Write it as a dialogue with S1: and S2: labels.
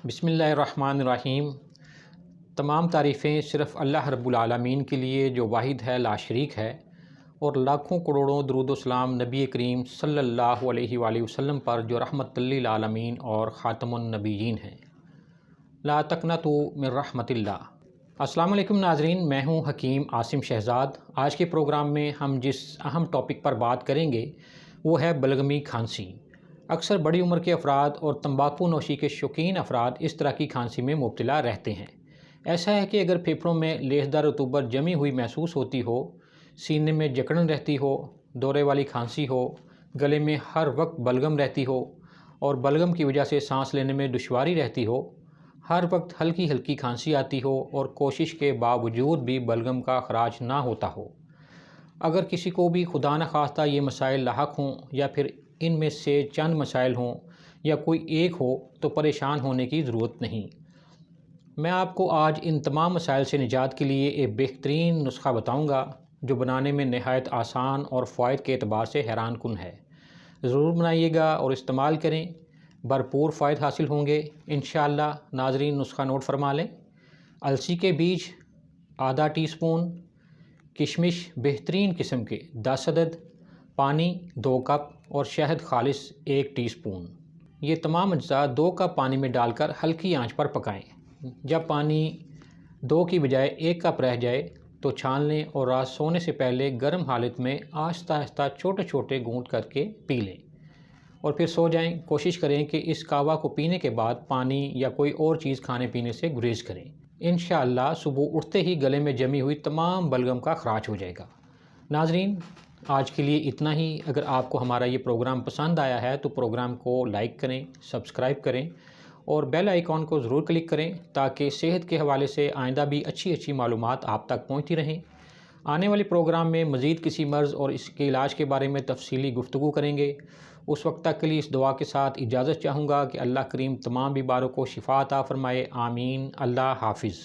S1: بسم اللہ الرحمن الرحیم۔ تمام تعریفیں صرف اللہ رب العالمین کے لیے جو واحد ہے، لا شریک ہے، اور لاکھوں کروڑوں درود و سلام نبی کریم صلی اللہ علیہ وآلہ وسلم پر جو رحمت للعالمین اور خاتم النبیین ہیں۔ لا تقنطوا من رحمت اللہ۔ السلام علیکم ناظرین، میں ہوں حکیم عاصم شہزاد۔ آج کے پروگرام میں ہم جس اہم ٹاپک پر بات کریں گے وہ ہے بلغمی کھانسی۔ اکثر بڑی عمر کے افراد اور تمباکو نوشی کے شوقین افراد اس طرح کی کھانسی میں مبتلا رہتے ہیں۔ ایسا ہے کہ اگر پھیپھڑوں میں لیسدار رطوبت جمی ہوئی محسوس ہوتی ہو، سینے میں جکڑن رہتی ہو، دورے والی کھانسی ہو، گلے میں ہر وقت بلغم رہتی ہو اور بلغم کی وجہ سے سانس لینے میں دشواری رہتی ہو، ہر وقت ہلکی ہلکی کھانسی آتی ہو اور کوشش کے باوجود بھی بلغم کا خراج نہ ہوتا ہو۔ اگر کسی کو بھی خدا نخواستہ یہ مسائل لاحق ہوں یا پھر ان میں سے چند مسائل ہوں یا کوئی ایک ہو تو پریشان ہونے کی ضرورت نہیں۔ میں آپ کو آج ان تمام مسائل سے نجات کے لیے ایک بہترین نسخہ بتاؤں گا جو بنانے میں نہایت آسان اور فوائد کے اعتبار سے حیران کن ہے۔ ضرور بنائیے گا اور استعمال کریں، بھرپور فوائد حاصل ہوں گے انشاءاللہ۔ ناظرین، نسخہ نوٹ فرما لیں۔ السی کے بیج آدھا ٹی سپون، کشمش بہترین قسم کے 10 عدد، پانی 2 کپ اور شہد خالص 1 ٹی سپون۔ یہ تمام اجزاء 2 کپ پانی میں ڈال کر ہلکی آنچ پر پکائیں۔ جب پانی 2 کی بجائے 1 کپ رہ جائے تو چھان لیں اور رات سونے سے پہلے گرم حالت میں آہستہ آہستہ چھوٹے چھوٹے گھونٹ کر کے پی لیں اور پھر سو جائیں۔ کوشش کریں کہ اس قہوہ کو پینے کے بعد پانی یا کوئی اور چیز کھانے پینے سے گریز کریں۔ انشاءاللہ صبح اٹھتے ہی گلے میں جمی ہوئی تمام بلغم کا خراج ہو جائے گا۔ ناظرین، آج کے لیے اتنا ہی۔ اگر آپ کو ہمارا یہ پروگرام پسند آیا ہے تو پروگرام کو لائک کریں، سبسکرائب کریں اور بیل آئیکن کو ضرور کلک کریں تاکہ صحت کے حوالے سے آئندہ بھی اچھی معلومات آپ تک پہنچتی رہیں۔ آنے والے پروگرام میں مزید کسی مرض اور اس کے علاج کے بارے میں تفصیلی گفتگو کریں گے۔ اس وقت تک کے لیے اس دعا کے ساتھ اجازت چاہوں گا کہ اللہ کریم تمام بیماروں کو شفا عطا فرمائے، آمین۔ اللہ حافظ۔